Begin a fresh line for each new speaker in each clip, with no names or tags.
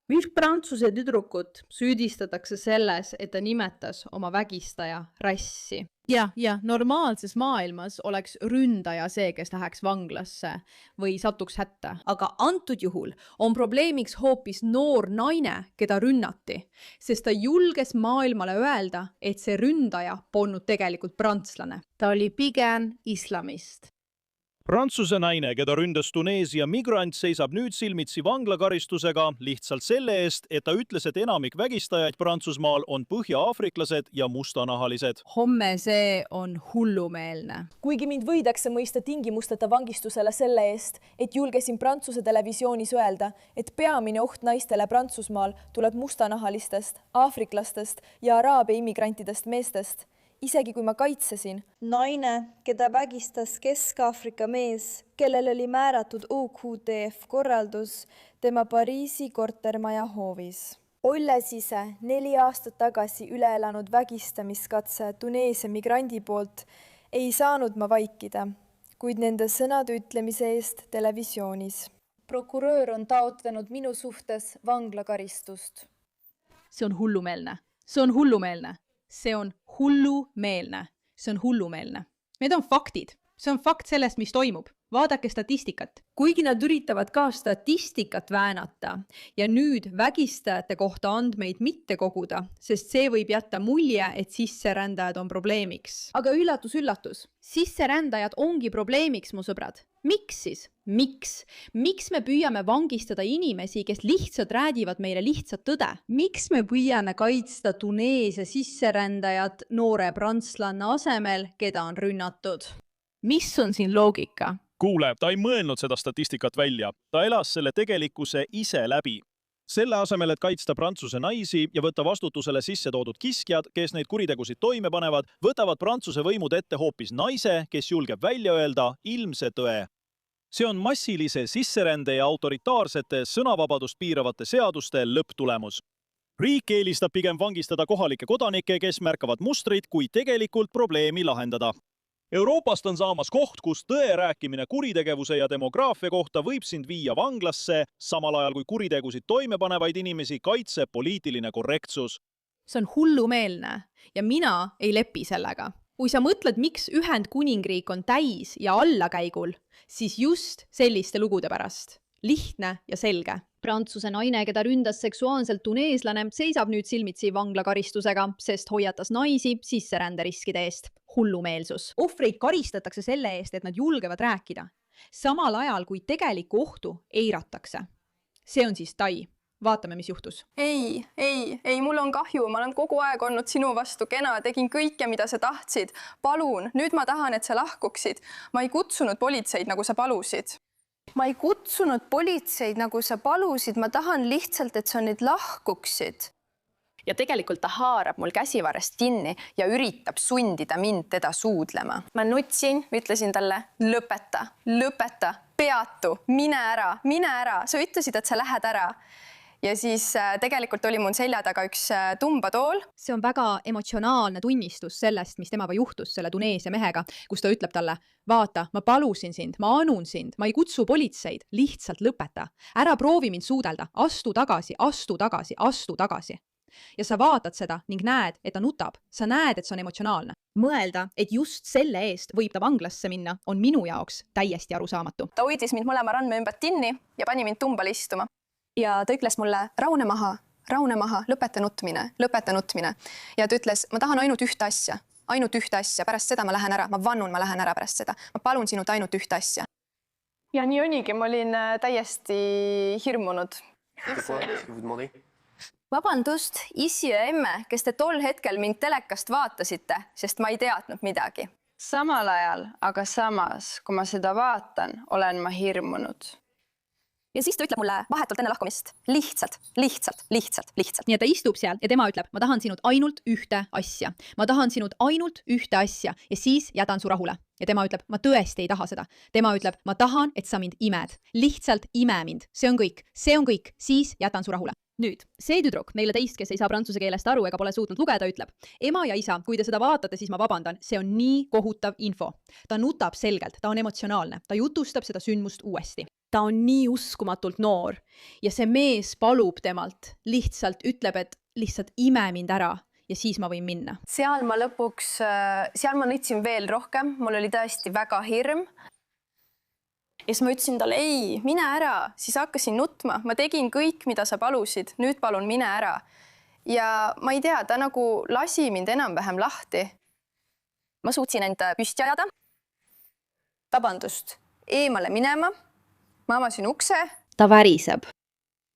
Miks Prantsuse tüdrukut süüdistatakse selles, et ta nimetas oma vägistaja rassi?
Ja normaalses maailmas oleks ründaja see, kes läheks vanglasse või satuks hätta.
Aga antud juhul on probleemiks hoopis noor naine, keda rünnati,
sest ta julges maailmale öelda, et see ründaja polnud tegelikult prantslane.
Ta oli pigem islamist.
Prantsuse naine, keda ründas Tuneesia migrant, seisab nüüd silmitsi vanglakaristusega lihtsalt selle eest, et ta ütles, et enamik vägistajaid Prantsusmaal on põhja-aafriklased ja mustanahalised.
Homme see on hullumeelne.
Kuigi mind võidakse mõista tingimusteta vangistusele selle eest, et julgesin Prantsuse televisioonis öelda, et peamine oht naistele Prantsusmaal tuleb mustanahalistest, aafriklastest ja araabia immigrantidest meestest. Isegi kui ma kaitsesin.
Naine, keda vägistas Kesk-Aafrika mees, kellel oli määratud OQTF korraldus tema Pariisi kortermaja hoovis. Olles ise 4 aastat tagasi üle elanud vägistamiskatse Tuneesia migrandi poolt, ei saanud ma vaikida, kuid nende sõnade ütlemise eest televisioonis. Prokuröör on taotlenud minu suhtes vanglakaristust.
See on hullumeelne. See on hullumeelne. See on hullumeelne. See on hullumeelne. Need on faktid. See on fakt sellest, mis toimub. Vaadake statistikat.
Kuigi nad üritavad ka statistikat väänata ja nüüd vägistajate kohta andmeid mitte koguda, sest see võib jätta mulje, et sisserändajad on probleemiks.
Aga üllatus, sisserändajad ongi probleemiks, mu sõbrad. Miks siis? Miks me püüame vangistada inimesi, kes lihtsalt räägivad meile lihtsat tõde?
Miks me püüame kaitsta Tuneesia sisserändajat noore prantslanna asemel, keda on rünnatud?
Mis on siin loogika?
Kuule, ta ei mõelnud seda statistikat välja. Ta elas selle tegelikkuse ise läbi. Selle asemel, et kaitsta Prantsuse naisi ja võtta vastutusele sisse toodud kiskjad, kes neid kuritegusid toime panevad, võtavad Prantsuse võimud ette hoopis naise, kes julgeb välja öelda ilmse tõe. See on massilise sisserände ja autoritaarsete sõnavabadust piiravate seaduste lõpptulemus. Riik eelistab pigem vangistada kohalikke kodanikke, kes märkavad mustrit, kui tegelikult probleemi lahendada. Euroopast on saamas koht, kus tõe rääkimine kuritegevuse ja demograafia kohta võib sind viia vanglasse, samal ajal kui kuritegusid toime panevaid inimesi kaitseb poliitiline korrektsus.
See on hullumeelne ja mina ei lepi sellega. Kui sa mõtled, miks Ühendkuningriik on täis ja allakäigul, siis just selliste lugude pärast. Lihtne ja selge. Prantsuse naine, keda ründas seksuaalselt tuneeslane, seisab nüüd silmitsi vanglakaristusega, sest hoiatas naisi sisseränderiskide eest. Hullumeelsus. Ohvreid karistatakse selle eest, et nad julgevad rääkida. Samal ajal, kui tegelikku ohtu eiratakse. See on siis Tai. Vaatame, mis juhtus.
Ei, mul on kahju. Ma olen kogu aeg olnud sinu vastu kena. Tegin kõike, mida sa tahtsid. Palun, nüüd ma tahan, et sa lahkuksid. Ma ei kutsunud politseid, nagu sa palusid.
Ma ei kutsunud politseid, nagu sa palusid. Ma tahan lihtsalt, et sa nüüd lahkuksid.
Ja tegelikult ta haarab mul käsivarest kinni ja üritab sundida mind teda suudlema. Ma nutsin, ütlesin talle, lõpeta, peatu, mine ära. Sa ütlesid, et sa lähed ära. Ja siis tegelikult oli mun selja taga üks tumbatool.
See on väga emotsionaalne tunnistus sellest, mis temaga juhtus selle Tuneesia mehega, kus ta ütleb talle, vaata, ma palusin sind, ma anun sind, ma ei kutsu politseid, lihtsalt lõpeta. Ära proovi mind suudelda, astu tagasi. Ja sa vaatad seda ning näed, et ta nutab. Sa näed, et see on emotsionaalne. Mõelda, et just selle eest võib ta vanglasse minna, on minu jaoks täiesti arusaamatu.
Ta hoidis mind mõlema randme ümbert kinni ja pani mind tumbal istuma. Ja ta ütles mulle, raune maha, lõpeta nutmine. Ja ta ütles, ma tahan ainult ühte asja, pärast seda ma lähen ära, ma vannun, ma lähen ära pärast seda. Ma palun sinult ainult ühte asja. Ja nii onigi, ma olin täiesti hirmunud.
Vabandust, isi ja emme, kes te tol hetkel mind telekast vaatasite, sest ma ei teadnud midagi.
Samal ajal, aga samas, kui ma seda vaatan, olen ma hirmunud.
Ja siis ta ütleb mulle vahetult enne lahkumist. Lihtsalt.
Nii et ta istub seal ja tema ütleb, ma tahan sinult ainult ühte asja. Ja siis jätan su rahule. Ja tema ütleb, ma tõesti ei taha seda. Tema ütleb, ma tahan, et sa mind imed. Lihtsalt ime mind. See on kõik. Siis jätan su rahule. Nüüd, see tüdruk, neile teist, kes ei saa prantsuse keelest aru ega pole suutnud lugeda, ütleb, ema ja isa, kui te seda vaatate, siis ma vabandan, see on nii kohutav info. Ta nutab selgelt, ta on emotsionaalne, ta jutustab seda sündmust uuesti. ta on nii uskumatult noor ja see mees palub temalt, lihtsalt ütleb, et lihtsalt ime mind ära ja siis ma võin minna.
seal ma nutsin veel rohkem, mul oli tõesti väga hirm. Ja siis ma ütlesin talle, ei, mine ära, siis hakkasin nutma, ma tegin kõik, mida sa palusid, nüüd palun mine ära. Ja ma ei tea, ta nagu lasi mind enam-vähem lahti. Ma suutsin end püsti ajada. Vabandust, eemale minema. Ma avasin ukse.
Ta väriseb.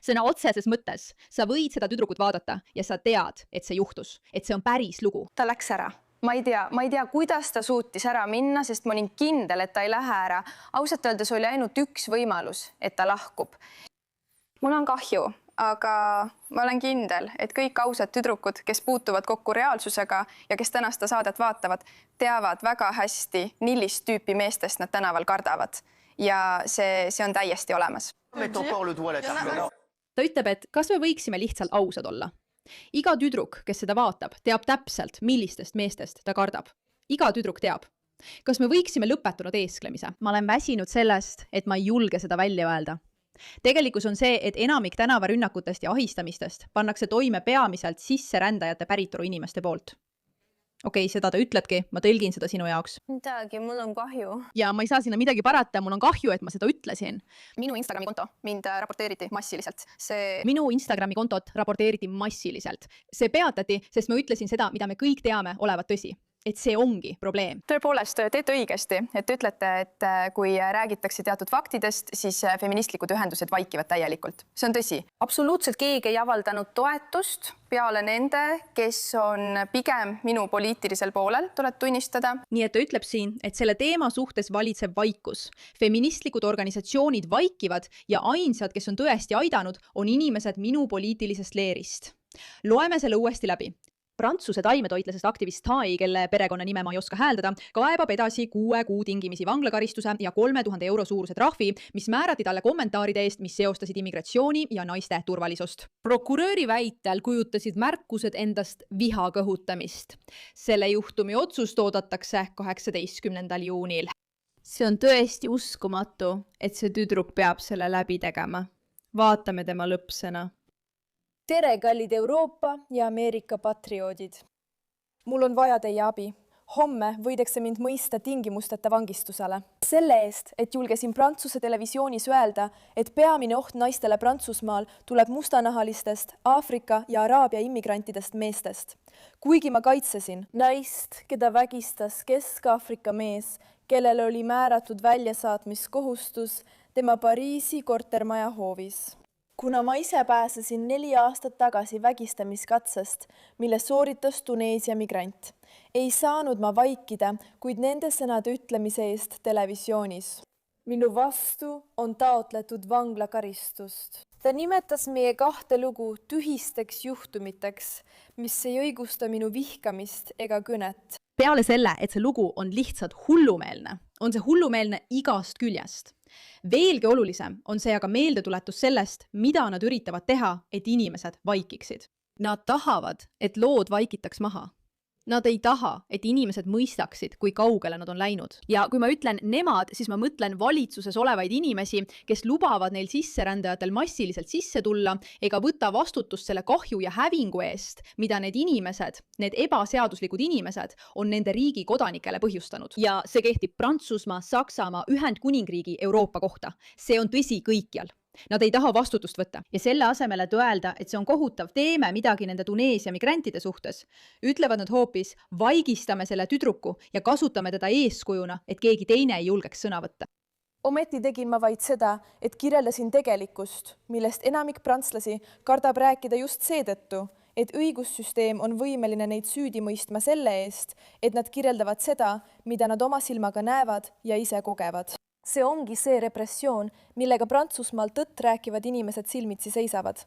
Sõna otseses mõttes, sa võid seda tüdrukut vaadata ja sa tead, et see juhtus, et see on päris lugu.
Ta läks ära. Ma ei tea, kuidas ta suutis ära minna, sest ma olin kindel, et ta ei lähe ära. Ausalt öeldes oli ainult üks võimalus, et ta lahkub. Mul on kahju, aga ma olen kindel, et kõik ausad tüdrukud, kes puutuvad kokku reaalsusega ja kes tänast saadet vaatavad, teavad väga hästi, millist tüüpi meestest nad tänaval kardavad. Ja see on täiesti olemas.
Ta ütleb, et kas me võiksime lihtsalt ausad olla. Iga tüdruk, kes seda vaatab, teab täpselt, millistest meestest ta kardab. Iga tüdruk teab. Kas me võiksime lõpetunud eesklemise? Ma olen väsinud sellest, et ma ei julge seda välja öelda. Tegelikkus on see, et enamik tänavarünnakutest ja ahistamistest pannakse toime peamiselt sisserändajate päritolu inimeste poolt. Okei, seda ta ütlebki, ma tõlgin seda sinu jaoks.
Midagi, mul on kahju.
Ja ma ei saa sinna midagi parata, mul on kahju, et ma seda ütlesin.
Minu Instagrami konto mind raporteeriti massiliselt.
Minu Instagrami kontot raporteeriti massiliselt. See peatati, sest ma ütlesin seda, mida me kõik teame olevat tõsi. Et see ongi probleem.
Tõepoolest, teete õigesti, et ütlete, et kui räägitakse teatud faktidest, siis feministlikud ühendused vaikivad täielikult. See on tõsi. Absoluutselt keegi ei avaldanud toetust peale nende, kes on pigem minu poliitilisel poolel, tuleb tunnistada.
Nii et ta ütleb siin, et selle teema suhtes valitseb vaikus. Feministlikud organisatsioonid vaikivad ja ainsad, kes on tõesti aidanud, on inimesed minu poliitilisest leerist. Loeme selle uuesti läbi. Prantsuse taimetoitlasest aktivist Tai, kelle perekonnanime ma ei oska hääldada, kaebab edasi 6 kuu tingimisi vanglakaristuse ja 3000 euro suuruse trahvi, mis määrati talle kommentaaride eest, mis seostasid immigratsiooni ja naiste turvalisust. Prokuröri väitel kujutasid märkused endast viha kõhutamist. Selle juhtumi otsust oodatakse 18. juunil. See on tõesti uskumatu, et see tüdruk peab selle läbi tegema. Vaatame tema lõppsõna.
Tere, kallid Euroopa ja Ameerika patrioodid. Mul on vaja teie abi. Homme võidakse mind mõista tingimusteta vangistusele. Selle eest, et julgesin Prantsuse televisioonis öelda, et peamine oht naistele Prantsusmaal tuleb mustanahalistest, Aafrika ja Araabia immigrantidest meestest. Kuigi ma kaitsesin naist, keda vägistas Kesk-Aafrika mees, kellel oli määratud väljasaatmiskohustus tema Pariisi kortermaja hoovis. Kuna ma ise pääsesin 4 aastat tagasi vägistamiskatsest, mille sooritas Tuneesia migrant, ei saanud ma vaikida, kuid nende sõnade ütlemise eest televisioonis. Minu vastu on taotletud vanglakaristust. Ta nimetas meie 2 lugu tühisteks juhtumiteks, mis ei õigusta minu vihkamist ega kõnet.
Peale selle, et see lugu on lihtsalt hullumeelne, on see hullumeelne igast küljest. Veelgi olulisem on see aga meeldetuletus sellest, mida nad üritavad teha, et inimesed vaikiksid. Nad tahavad, et lood vaikitaks maha. Nad ei taha, et inimesed mõistaksid, kui kaugele nad on läinud. Ja kui ma ütlen nemad, siis ma mõtlen valitsuses olevaid inimesi, kes lubavad neil sisserändajatel massiliselt sisse tulla ega võta vastutust selle kahju ja hävingu eest, mida need inimesed, need ebaseaduslikud inimesed on nende riigi kodanikele põhjustanud. Ja see kehtib Prantsusmaa, Saksamaa, Ühendkuningriigi, Euroopa kohta. See on tõsi kõikjal. Nad ei taha vastutust võtta ja selle asemel, et öelda, et see on kohutav, teeme midagi nende Tuneesia migrantide suhtes, ütlevad nad hoopis, vaigistame selle tüdruku ja kasutame teda eeskujuna, et keegi teine ei julgeks sõna võtta.
Ometi tegin ma vaid seda, et kirjeldasin tegelikkust, millest enamik prantslasi kardab rääkida just seetõttu, et õigussüsteem on võimeline neid süüdi mõistma selle eest, et nad kirjeldavad seda, mida nad oma silmaga näevad ja ise kogevad. See ongi see repressioon, millega Prantsusmaal tõtt rääkivad inimesed silmitsi seisavad.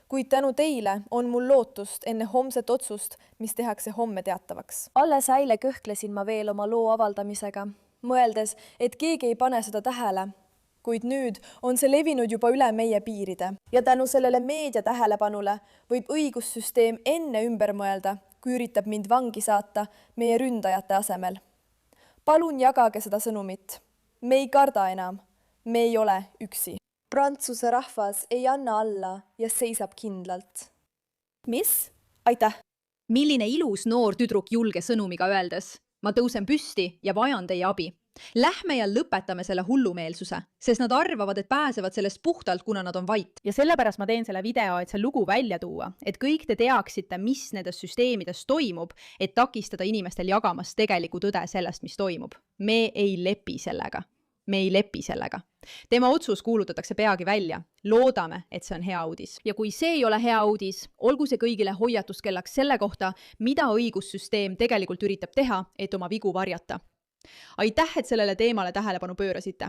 Kuid tänu teile on mul lootust enne homset otsust, mis tehakse homme teatavaks. Alles äile kõhklesin ma veel oma loo avaldamisega, mõeldes, et keegi ei pane seda tähele. Kuid nüüd on see levinud juba üle meie piiride. Ja tänu sellele meedia tähelepanule võib õigussüsteem enne ümber mõelda, kui üritab mind vangi saata meie ründajate asemel. Palun jagage seda sõnumit. Me ei karda enam. me ei ole üksi.
Prantsuse rahvas ei anna alla ja seisab kindlalt.
Mis? Aitäh!
Milline ilus noor tüdruk julge sõnumiga öeldes. Ma tõusen püsti ja vajan teie abi. Lähme ja lõpetame selle hullumeelsuse, sest nad arvavad, et pääsevad sellest puhtalt, kuna nad on vait.
ja sellepärast ma teen selle video, et see lugu välja tuua, et kõik te teaksite, mis nendes süsteemides toimub, et takistada inimestel jagamast tegelikku tõde sellest, mis toimub. Me ei lepi sellega. Me ei lepi sellega. Tema otsus kuulutatakse peagi välja. Loodame, et see on hea uudis. Ja kui see ei ole hea uudis, olgu see kõigile hoiatuskellaks selle kohta, mida õigussüsteem tegelikult üritab teha, et oma vigu varjata. Aitäh, et sellele teemale tähelepanu pöörasite.